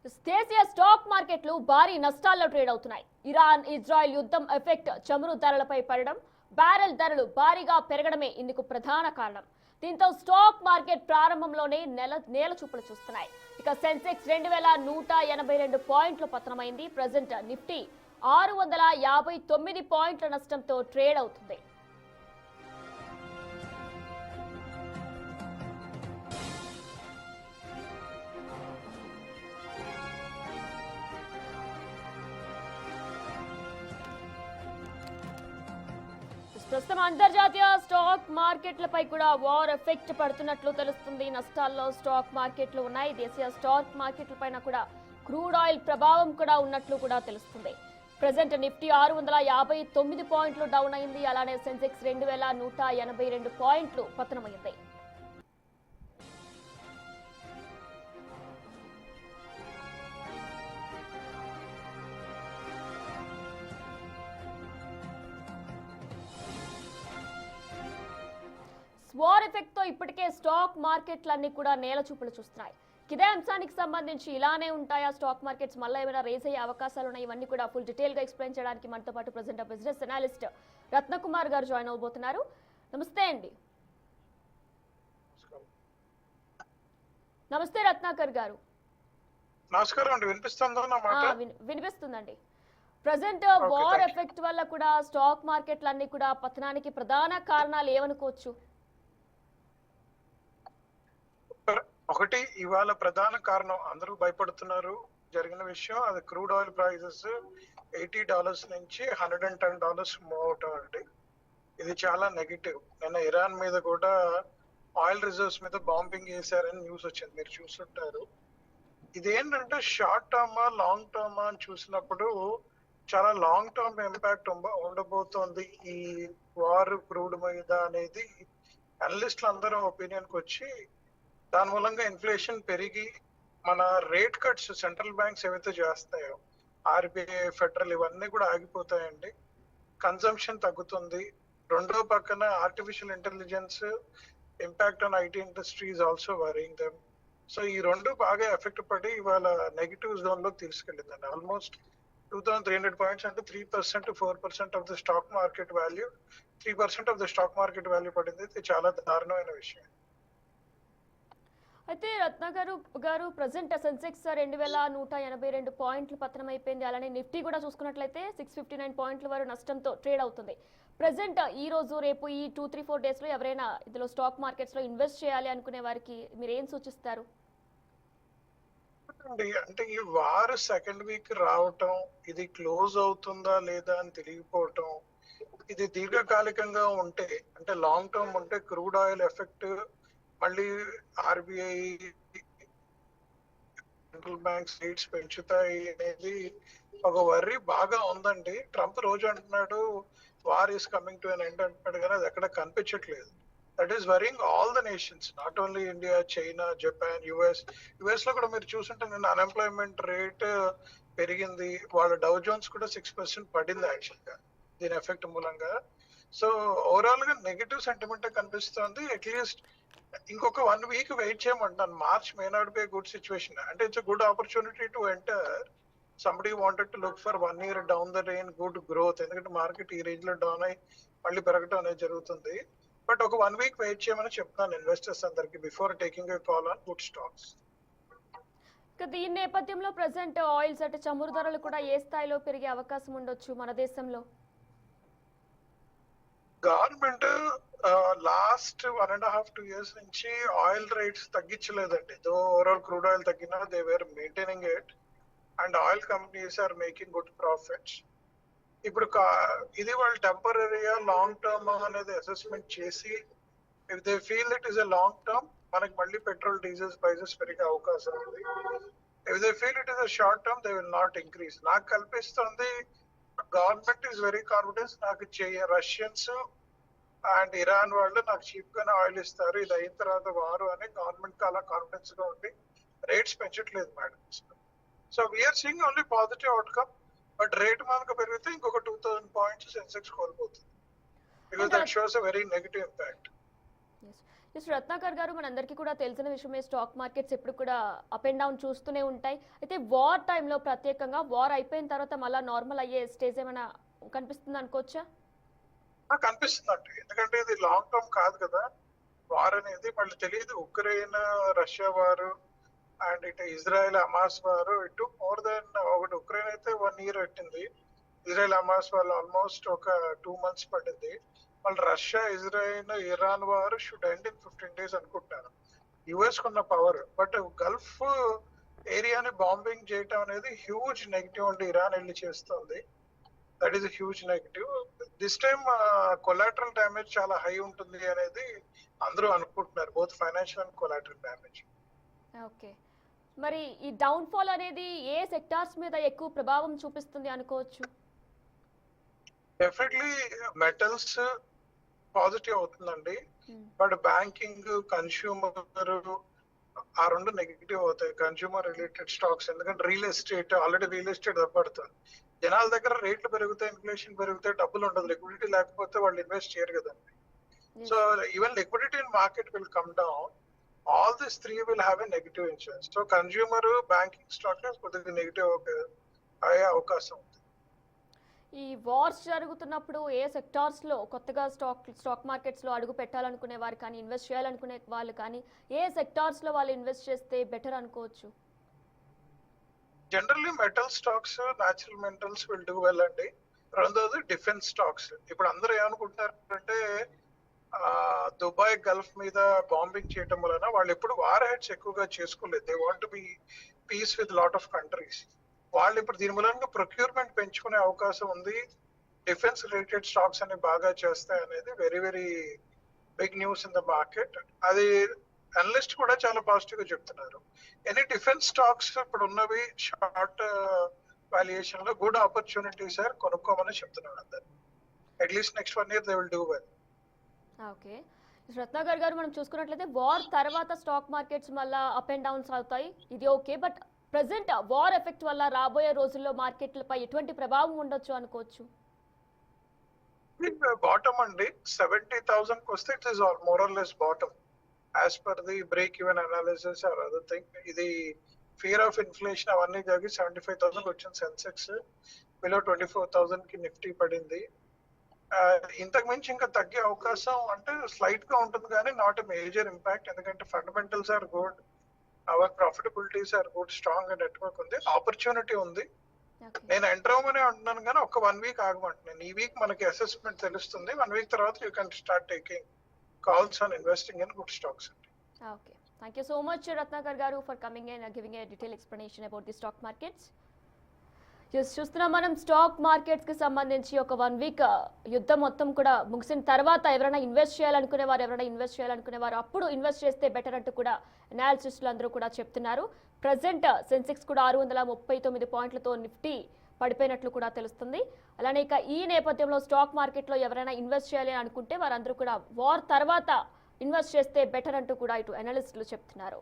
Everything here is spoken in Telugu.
దేశీయ స్టాక్ మార్కెట్లు భారీ నష్టాల్లో ట్రేడ్ అవుతున్నాయి. ఇరాన్ ఇజ్రాయెల్ యుద్ధం ఎఫెక్ట్ చమురు ధరలపై పడడం, బ్యారెల్ ధరలు భారీగా పెరగడమే ఇందుకు ప్రధాన కారణం. దీంతో స్టాక్ మార్కెట్ ప్రారంభంలోనే నేల చూపులు చూస్తున్నాయి. ఇక సెన్సెక్స్ 2182 పాయింట్లు పతనమైంది. ప్రజెంట్ నిఫ్టీ 659 పాయింట్ల నష్టంతో ట్రేడ్ అవుతుంది. ప్రస్తుతం అంతర్జాతీయ స్టాక్ మార్కెట్లపై కూడా వార్ ఎఫెక్ట్ పడుతున్నట్లు తెలుస్తుంది. నష్టాల్లో స్టాక్ మార్కెట్లు ఉన్నాయి. దేశీయ స్టాక్ మార్కెట్లపైన కూడా క్రూడ్ ఆయిల్ ప్రభావం కూడా ఉన్నట్లు కూడా తెలుస్తుంది. ప్రజెంట్ నిఫ్టీ 659 పాయింట్లు డౌన్ అయింది. అలానే సెన్సెక్స్ 2182 పాయింట్లు పతనమైంది. వార్ ఎఫెక్ట్ తో ఇప్పటికే స్టాక్ మార్కెట్లన్నీ కూడా నేల చూపులు చూస్తున్నాయి. ఇదే అంశానికి సంబంధించి ఇలానే ఉంటాయా స్టాక్ మార్కెట్స్, మళ్ళీ ఏమైనా రేస్ అయ్యే అవకాశాలు ఉన్నాయి? ఇవన్నీ కూడా ఫుల్ డీటెయిల్ గా ఎక్స్ప్లెయిన్ చేయడానికి మనతో పాటు ప్రెజెంట్ బిజినెస్ అనాలిస్ట్ రత్నకుమార్ గారు జాయిన్ అవబోతున్నారు. నమస్తే అండి. నమస్తే రత్నాకర్ గారు. నమస్కారం అండి. వినిపిస్తుందండి. ప్రజెంట్ వార్ ఎఫెక్ట్ వల్ల కూడా స్టాక్ మార్కెట్లన్నీ కూడా పతనానికి ప్రధాన కారణాలు ఏమనుకోవచ్చు? ఒకటి, ఇవాళ ప్రధాన కారణం అందరూ భయపడుతున్నారు జరిగిన విషయం, అది క్రూడ్ ఆయిల్ ప్రైజెస్ $80 నుంచి $110 మూవ్ అవటం అండి. ఇది చాలా నెగిటివ్. నిన్న ఇరాన్ మీద కూడా ఆయిల్ రిజర్వ్స్ మీద బాంబింగ్ చేశారని న్యూస్ వచ్చింది, మీరు చూస్తుంటారు. ఇదేంటంటే షార్ట్ టర్మా లాంగ్ టర్మా అని చూసినప్పుడు చాలా లాంగ్ టర్మ్ ఇంపాక్ట్ ఉండబోతోంది ఈ వార్ క్రూడ్ మీద అనేది అనలిస్టులు అందరూ ఒపీనియన్కి వచ్చి, దాని మూలంగా ఇన్ఫ్లేషన్ పెరిగి మన రేట్ కట్స్ సెంట్రల్ బ్యాంక్స్ ఏవైతే చేస్తాయో ఆర్బీఐ ఫెడరల్ ఇవన్నీ కూడా ఆగిపోతాయండి. కన్సంప్షన్ తగ్గుతుంది. రెండో పక్కన artificial intelligence impact on IT industries also worrying them. So ఈ రెండు బాగా ఎఫెక్ట్ పడి ఇవాళ నెగిటివ్ జోన్ లో తీసుకెళ్ళిందండి. ఆల్మోస్ట్ 2300 పాయింట్స్ అంటే 3% to 4% of the stock market value, 3% of the stock market value పడింది. ఇది చాలా దారుణమైన విషయం. అయితే రత్నాకర్ గారు, ప్రజెంట్ సెన్సెక్స్ 2182 పాయింట్లు పతనం అయిపోయింది. అలానే నిఫ్టీ కూడా చూసుకున్నట్లయితే 659 పాయింట్ల వరకు నష్టంతో ట్రేడ్ అవుతుంది. ప్రజెంట్ ఈ రోజు రేపు ఈ 2-3-4 డేస్ లో ఎవరైనా ఇందులో స్టాక్ మార్కెట్స్ లో ఇన్వెస్ట్ చేయాలి అనుకునే వారికి మీరు ఏం సూచిస్తారు? అంటే ఈ వార్ సెకండ్ వీక్ రావటం, ఇది క్లోజ్ అవుతుందా లేదా అని తెలియకపోవటం, ఇది దీర్ఘకాలికంగా ఉంటే అంటే లాంగ్ టర్మ్ ఉంటే క్రూడ్ ఆయిల్ ఎఫెక్ట్, మళ్ళీ ఆర్బీఐ సెంట్రల్ బ్యాంక్స్ రేట్స్ పెంచుతాయి అనేది ఒక వర్రీ బాగా ఉందండి. ట్రంప్ రోజు అంటున్నాడు war is coming to an end అంటున్నాడు, కానీ అది ఎక్కడ కనిపించట్లేదు. That is worrying all the nations, not only India, China, Japan, US లో కూడా మీరు చూసుంటే నిన్న అన్ఎంప్లాయ్మెంట్ రేట్ పెరిగింది. వాళ్ళ డౌ జోన్స్ కూడా 6% పడింది యాక్చువల్ గా దీని ఎఫెక్ట్ మూలంగా. సో ఓవరాల్ గా నెగటివ్ సెంటిమెంట్ కనిపిస్తుంది. అట్లీస్ట్ ఇంకొక 1 వీక్ వెయిట్ చేయమంటాను. March may not be good situation. అంటే it's good opportunity to enter. Somebody wanted to look for 1 year down the line good growth, ఎందుకంటే మార్కెట్ ఈ రేంజ్ లో డౌన్ అయ్యి మళ్ళీ పెరగడం అనేది జరుగుతుంది. బట్ ఒక 1 వీక్ వెయిట్ చేయమని చెప్తాను ఇన్వెస్టర్స్ అందరికి before taking a call on good stocks. దీని నేపథ్యంలో ప్రజెంట్ ఆయిల్స్ అంటే చమురు ధరలు కూడా ఏ స్థాయిలో పెరిగే అవకాశం ఉండొచ్చు మన దేశంలో? గవర్నమెంట్ లాస్ట్ 1.5-2 years నుంచి ఆయిల్ రేట్స్ తగ్గించలేదండి. దో ఓవరాల్ క్రూడ్ ఆయిల్ తగ్గినా they were maintaining it and oil companies are making good profits. ఇప్పుడు ఇది వాళ్ళు టెంపరీగా లాంగ్ టర్మ్ అనేది అసెస్మెంట్ చేసి if they feel it is a long term మనకి మళ్ళీ పెట్రోల్ డీజిల్ ప్రైసెస్ పెరిగే అవకాశం ఉంది. If they feel it is a short term they will not increase. నాకు కల్పిస్తుంది గవర్నమెంట్ ఈస్ వెరీ కాన్ఫిడెన్స్. నాకు రష్యన్స్ అండ్ ఇరాన్ వాళ్ళు నాకు చీప్ గానే ఆయిల్ ఇస్తారు, ఇది అయిన తర్వాత వారు అని గవర్నమెంట్ అలా కాన్ఫిడెన్స్ గా ఉండి రేట్స్ పెంచట్లేదు madam. So we are seeing only positive outcome. But rate మనకు పెరిగితే ఇంకొక 2000 పాయింట్స్ సెన్సెక్స్ కోల్పోతుంది. Because that shows a very negative impact. Mister Ratnakar గారు, మనందరికీ కూడా తెలిసిన విషయమే, స్టాక్ మార్కెట్స్ ఎప్పుడు కూడా అప్ అండ్ డౌన్ చూస్తూనే ఉంటాయి. అయితే వార్ టైంలో ప్రత్యేకంగా వార్ అయిపోయిన తర్వాత మళ్ళీ నార్మల్ అయ్యే స్టేజ్ ఏమైనా కనిపిస్తుంది అనుకోవచ్చా? నాకు అనిపిస్తుందండి, ఎందుకంటే ఇది లాంగ్ టర్మ్ కాదు కదా. వార్ అనేది మళ్ళీ తెలియదు. ఉక్రెయిన్ రష్యా వారు అండ్ ఇటు ఇజ్రాయెల్ హమాస్ వారు, ఇటు మోర్ దెన్ ఒకటి ఉక్రెయిన్ అయితే 1 year పెట్టింది. ఇజ్రాయెల్ హమాస్ వాళ్ళు ఆల్మోస్ట్ ఒక 2 months పట్టింది. వాళ్ళు రష్యా ఇజ్రాయెల్ ఇరాన్ వారు షుడ్ ఎండ్ ఇన్ 15 days అనుకుంటున్నాను. యుఎస్ కున్న పవర్, బట్ గల్ఫ్ ఏరియాని బాంబింగ్ చేయటం అనేది హ్యూజ్ నెగిటివ్ అండి. ఇరాన్ వెళ్ళి చేస్తుంది. That is huge negative. This time collateral damage చాలా హై ఉంటుంది అనేది అందరూ అనుకుంటున్నారు, both financial and collateral damage. Okay. మరి ఈ డౌన్ ఫాల్ అనేది ఏ సెక్టార్స్ మీద ఎక్కువ ప్రభావం చూపిస్తుంది అనుకోవచ్చు? డెఫినెట్లీ మెటల్స్ పాజిటివ్ అవుతుందండి, బట్ బ్యాంకింగ్, కన్స్యూమర్ ఆ రెండు నెగిటివ్ అవుతాయి. కన్స్యూమర్ రిలేటెడ్ స్టాక్స్, ఎందుకంటే real estate already real estate దెబ్బపడుతుంది. జనాల దగ్గర రేట్లు పెరుగుతాయి, ఇన్ఫ్లేషన్ పెరిగితే డబ్బులు ఉండదు, లిక్విడిటీ లేకపోతే వాళ్ళు ఇన్వెస్ట్ చేయరు కదండి. So even liquidity in market will come down. All this three will have a negative influence. So consumer, banking stock కొద్దిగా నెగిటివ్ అయ్యే అవకాశం ఉంది. ఈ వార్స్ జరుగుతున్నప్పుడు ఏ సెక్టార్స్ లో కొత్తగా స్టాక్ మార్కెట్స్ లో అడుగు పెట్టాలనుకునే వారు కానీ, ఇన్వెస్ట్ చేయాలనుకునే వాళ్ళు కానీ, ఏ సెక్టార్స్ లో వాళ్ళు ఇన్వెస్ట్ చేస్తే బెటర్ అనుకోవచ్చు? Generally metal stocks, natural metals will do well అండి. రెండోది డిఫెన్స్ స్టాక్స్. ఇప్పుడు అందరూ ఏమనుకుంటున్నారు అంటే దుబాయ్ గల్ఫ్ మీద బాంబింగ్ చేయడం వలన వాళ్ళు ఎప్పుడు వార్ హెడ్స్ ఎక్కువగా చేసుకోలేదు. They want be piece with lot of countries. వాళ్ళు ఇప్పుడు దీని మూలంగా ప్రొక్యూర్మెంట్ పెంచుకునే అవకాశం ఉంది. డిఫెన్స్ రిలేటెడ్ స్టాక్స్ అనేవి బాగా చేస్తాయి అనేది very very big news in the market. అది అనలిస్ట్ కూడా చాలా పాజిటివ్ గా చెప్తున్నారు. ఎనీ డిఫెన్స్ స్టాక్స్ ఇప్పుడు ఉన్నవి షార్ట్ వాల్యుయేషన్ లో గుడ్ ఆపర్చునిటీస్ సార్, కొనుక్కోమని చెప్తున్నారు అందరు. At least next 1 year they will do well. Okay. Ratnakar గారు, మనం చూసుకున్నట్లయితే వార్ తర్వాత స్టాక్ మార్కెట్స్ మళ్ళా అప్ అండ్ డౌన్స్ అవుతాయి, ఇది okay. But present war effect వల్ల రాబోయే రోజుల్లో మార్కెట్లపై ఎటువంటి ప్రభావం ఉండొచ్చు అనుకోవచ్చు? బాటమ్ అండి 70,000 వస్తే it is more or less bottom as per the break even analysis or other thing. ఇది ఫియర్ ఆఫ్ ఇన్ఫ్లేషన్ అవన్నీ జరిగి 75,000 వచ్చిన సెన్సెక్స్, బిలో 24,000 కి నిఫ్టీ పడింది. ఇంతకు మించి ఇంకా తగ్గే అవకాశం అంటే స్లైట్ గా ఉంటుంది కానీ నాట్ ఎ మేజర్ ఇంపాక్ట్, ఎందుకంటే fundamentals are good, our profitabilities are good, strong network ఉంది, ఆపర్చునిటీ ఉంది. నేను ఎంటర్ అవ్వమనే అంటున్నాను కానీ ఒక 1 week ఆగమంటున్నాను. ఈ వీక్ మనకి అసెస్మెంట్ తెలుస్తుంది. 1 week తర్వాత you can start taking calls on investing in good stocks. Okay, thank you so much Ratnakar గారు for coming and giving a detail explanation about the stock markets. చూస్తున్నాం మనం స్టాక్ మార్కెట్స్ కి సంబంధించి ఒక 1 week యుద్ధం మొత్తం కూడా ముగిసిన తర్వాత ఎవరైనా ఇన్వెస్ట్ చేయాలనుకునే వారు అప్పుడు ఇన్వెస్ట్ చేస్తే బెటర్ అంటూ కూడా అనాలిసిస్టులు అందరూ కూడా చెప్తున్నారు. ప్రజెంట్ సెన్సెక్స్ కూడా 639 పాయింట్లతో నిఫ్టీ పడిపోయినట్లు కూడా తెలుస్తుంది. అలానే ఇక ఈ నేపథ్యంలో స్టాక్ మార్కెట్లో ఎవరైనా ఇన్వెస్ట్ చేయాలి అనుకుంటే వారందరూ కూడా వార్ తర్వాత ఇన్వెస్ట్ చేస్తే బెటర్ అంటూ కూడా ఇటు అనలిస్టులు చెప్తున్నారు.